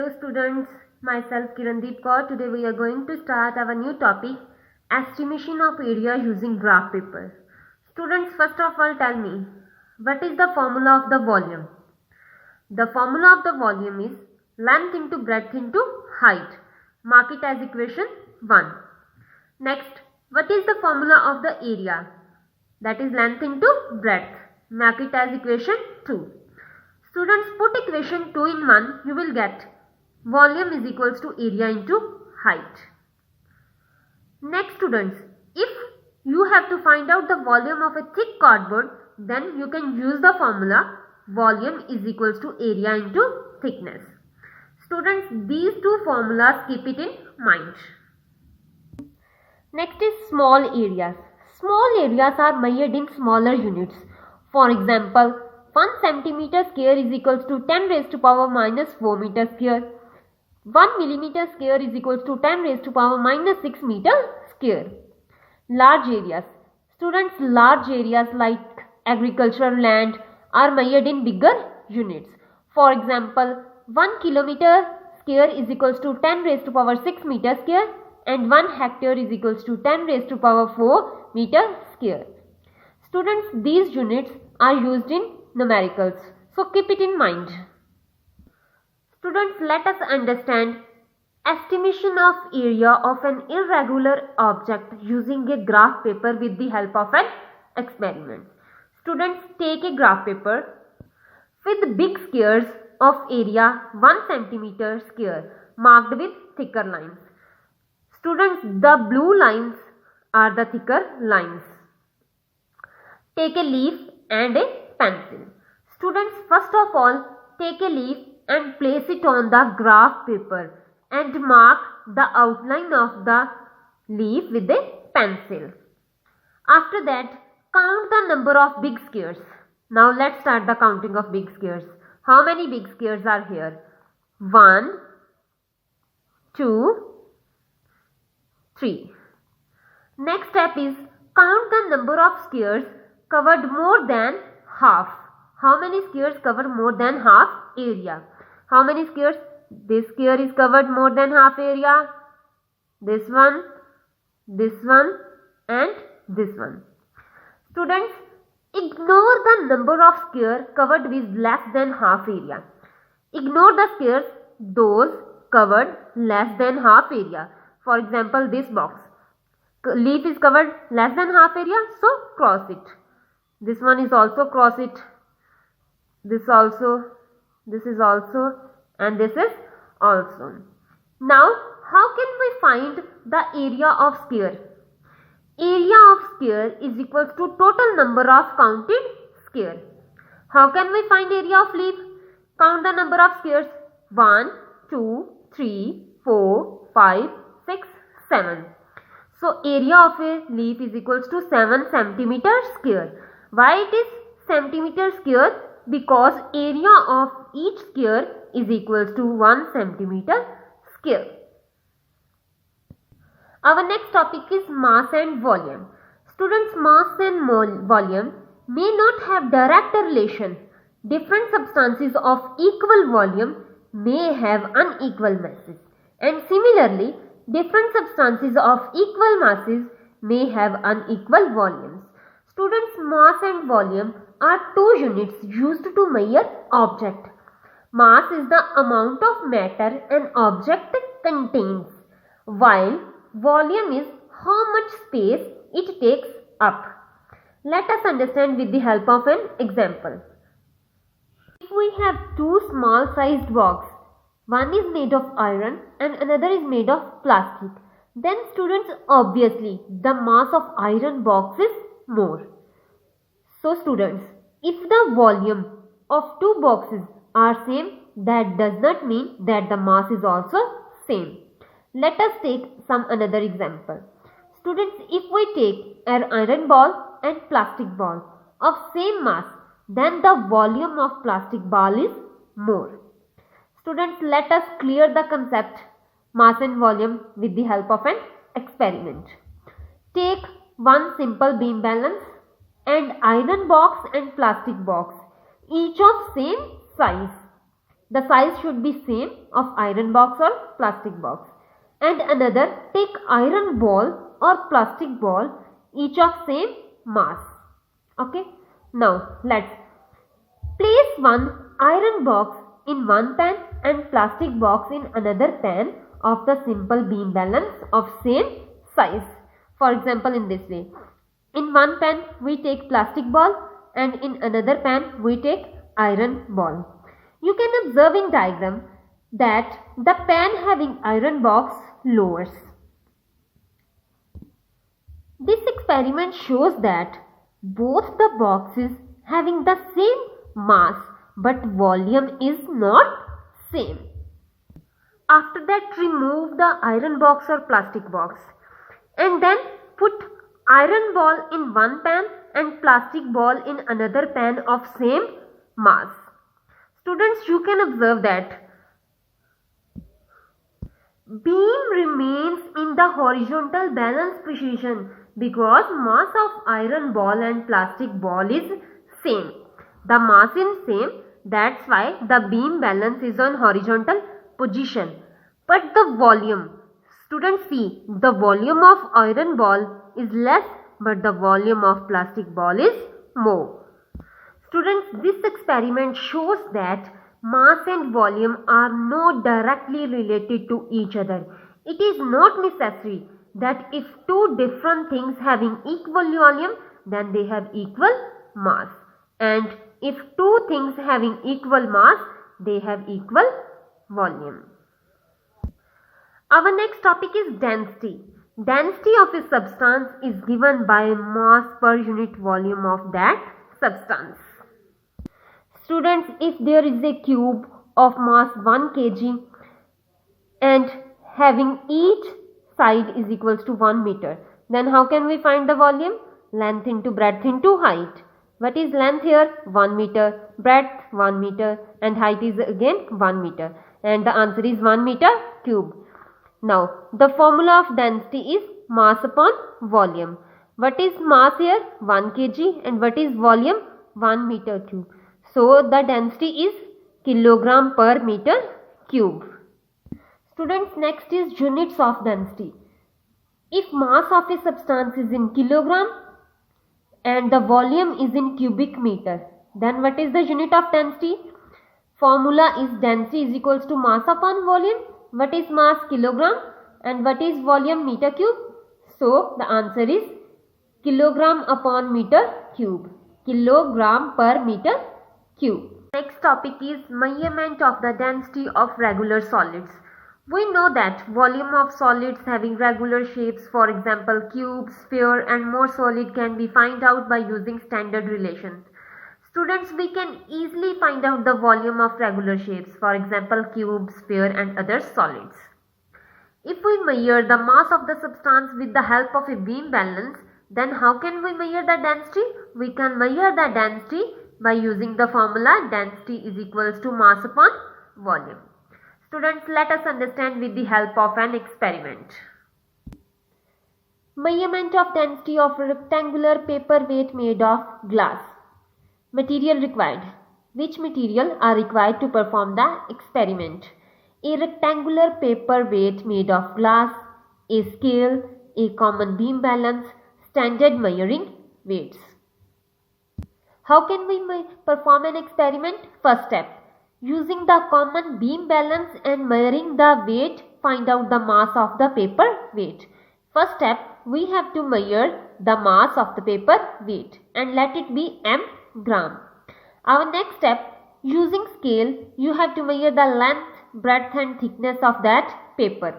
Hello students, myself Kirandeep Kaur. Today we are going to start our new topic, estimation of area using graph paper. Students, first of all tell me, what is the formula of the volume? The formula of the volume is length into breadth into height. Mark it as equation 1. Next, what is the formula of the area? That is length into breadth. Mark it as equation 2. Students, put equation 2 in 1, you will get volume is equals to area into height. Next students, if you have to find out the volume of a thick cardboard, then you can use the formula volume is equals to area into thickness. Students, these two formulas keep it in mind. Next is small areas. Small areas are measured in smaller units. For example, 1 centimeter square is equals to 10 raised to power minus 4 meter square. 1 millimeter square is equals to 10 raised to power minus 6 meter square. Large areas. Students, large areas like agricultural land are measured in bigger units. For example, 1 kilometer square is equals to 10 raised to power 6 meter square and 1 hectare is equals to 10 raised to power 4 meter square. Students, these units are used in numericals, so keep it in mind. Students, let us understand estimation of area of an irregular object using a graph paper with the help of an experiment. Students, take a graph paper with big squares of area 1 centimeter square marked with thicker lines. Students, the blue lines are the thicker lines. Take a leaf and a pencil. Students, first of all, take a leaf and place it on the graph paper and mark the outline of the leaf with a pencil. After that, count the number of big squares. Now let's start the counting of big squares. How many big squares are here? 1, 2, 3. Next step is count the number of squares covered more than half. How many squares cover more than half area? How many squares? This square is covered more than half area. This one and this one. Students, ignore the number of squares covered with less than half area. Ignore the squares those covered less than half area. For example, this box. Leaf is covered less than half area, so cross it. This one is also cross it. This is also, and this is also. Now, how can we find the area of square? Area of square is equals to total number of counted square. How can we find area of leaf? Count the number of squares. 1, 2, 3, 4, 5, 6, 7. So, area of a leaf is equals to 7 centimeter square. Why it is centimeter square? Because area of each square is equals to 1 centimeter square. Our next topic is mass and volume. Students, mass and volume may not have direct relation. Different substances of equal volume may have unequal masses, and similarly, different substances of equal masses may have unequal volumes. Students, mass and volume are two units used to measure object. Mass is the amount of matter an object contains, while volume is how much space it takes up. Let us understand with the help of an example. If we have two small sized boxes, one is made of iron and another is made of plastic, then students, obviously the mass of iron box is more. So students, if the volume of two boxes are same, that does not mean that the mass is also same. Let us take some another example. Students, if we take an iron ball and plastic ball of same mass, then the volume of plastic ball is more. Students, let us clear the concept mass and volume with the help of an experiment. Take one simple beam balance and iron box and plastic box, each of same size. The size should be same of iron box or plastic box. And another, take iron ball or plastic ball, each of same mass. Okay. Now let's place one iron box in one pan and plastic box in another pan of the simple beam balance of same size. For example, in this way, in one pan we take plastic ball and in another pan we take iron ball. You can observe in diagram that the pan having iron box lowers. This experiment shows that both the boxes having the same mass but volume is not same. After that, remove the iron box or plastic box and then put iron ball in one pan and plastic ball in another pan of same mass. Students, you can observe that beam remains in the horizontal balance position because mass of iron ball and plastic ball is same. The mass is same, that's why the beam balance is on horizontal position. But the volume, students see, the volume of iron ball is less but the volume of plastic ball is more. Students, this experiment shows that mass and volume are not directly related to each other. It is not necessary that if two different things having equal volume, then they have equal mass. And if two things having equal mass, they have equal volume. Our next topic is density. Density of a substance is given by mass per unit volume of that substance. Students, if there is a cube of mass 1 kg and having each side is equals to 1 meter, then how can we find the volume? Length into breadth into height. What is length here? 1 meter, breadth 1 meter and height is again 1 meter, and the answer is 1 meter cube. Now the formula of density is mass upon volume. What is mass here? 1 kg, and what is volume? 1 meter cube. So the density is kilogram per meter cube. Students, next is units of density. If mass of a substance is in kilogram and the volume is in cubic meter, then what is the unit of density? Formula is density is equals to mass upon volume. What is mass? Kilogram, and what is volume? Meter cube. So the answer is kilogram upon meter cube. Kilogram per meter cube. Next topic is measurement of the density of regular solids. We know that volume of solids having regular shapes, for example cube, sphere and more solid, can be found out by using standard relations. Students, we can easily find out the volume of regular shapes, for example cube, sphere and other solids. If we measure the mass of the substance with the help of a beam balance, then how can we measure the density? We can measure the density by using the formula density is equals to mass upon volume. Students, let us understand with the help of an experiment. Measurement of density of a rectangular paperweight made of glass. Material required. Which material are required to perform the experiment? A rectangular paperweight made of glass, a scale, a common beam balance, standard measuring weights. How can we perform an experiment? First step, using the common beam balance and measuring the weight, find out the mass of the paper weight. First step, we have to measure the mass of the paper weight and let it be m gram. Our next step, using scale, you have to measure the length, breadth and thickness of that paper.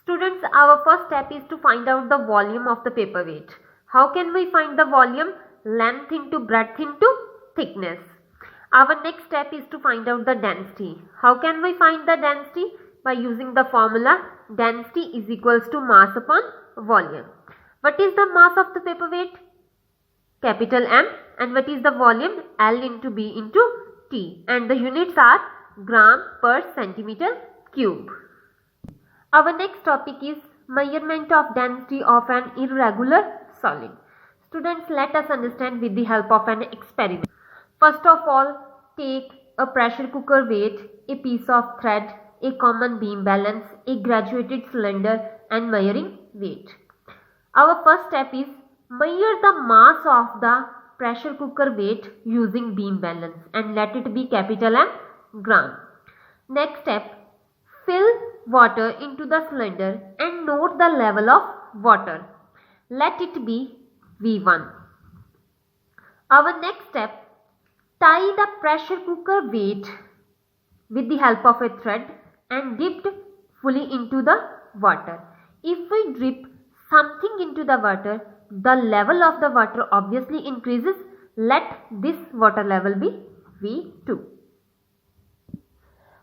Students, our first step is to find out the volume of the paper weight. How can we find the volume? Length into breadth into thickness. Our next step is to find out the density. How can we find the density? By using the formula density is equals to mass upon volume. What is the mass of the paper weight? Capital M. And what is the volume? L into B into T. And the units are gram per centimeter cube. Our next topic is measurement of density of an irregular solid. Students, let us understand with the help of an experiment. First of all, take a pressure cooker weight, a piece of thread, a common beam balance, a graduated cylinder, and measuring weight. Our first step is measure the mass of the pressure cooker weight using beam balance and let it be capital M gram. Next step, fill water into the cylinder and note the level of water. Let it be V1. Our next step, tie the pressure cooker weight with the help of a thread and dip fully into the water. If we dip something into the water, the level of the water obviously increases. Let this water level be V2.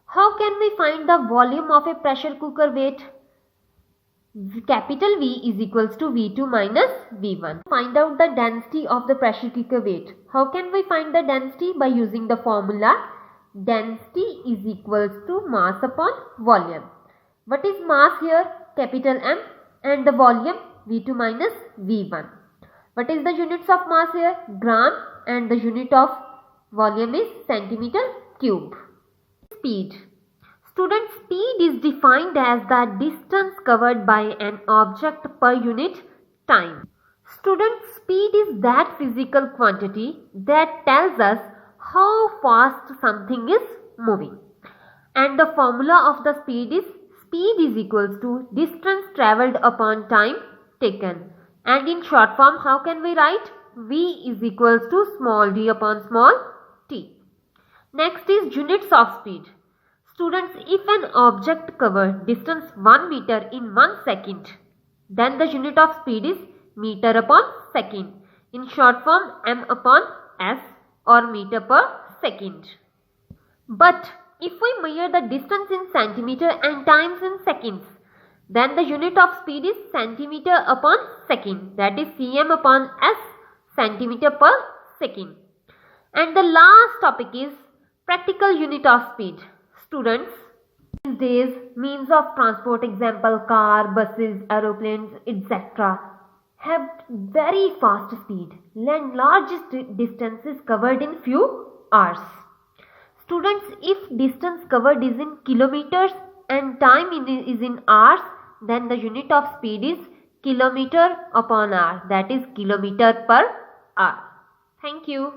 How can we find the volume of a pressure cooker weight? Capital V is equals to V2 minus V1. Find out the density of the pressure cooker weight. How can we find the density? By using the formula density is equals to mass upon volume. What is mass here? Capital M, and the volume V2 minus V1. What is the units of mass here? Gram, and the unit of volume is centimeter cube. Speed. Student, speed is defined as the distance covered by an object per unit time. Student, speed is that physical quantity that tells us how fast something is moving. And the formula of the speed is equals to distance travelled upon time taken. And in short form, how can we write? V is equals to small d upon small t. Next is units of speed. Students, if an object covered distance 1 meter in 1 second, then the unit of speed is meter upon second. In short form, m upon s, or meter per second. But if we measure the distance in centimeter and times in seconds, then the unit of speed is centimeter upon second, that is cm upon s, centimeter per second. And the last topic is practical unit of speed. Students, these days means of transport, example car, buses, aeroplanes, etc., have very fast speed and large distances covered in few hours. Students, if distance covered is in kilometers and time is in hours, then the unit of speed is kilometer upon hour, that is kilometer per hour. Thank you.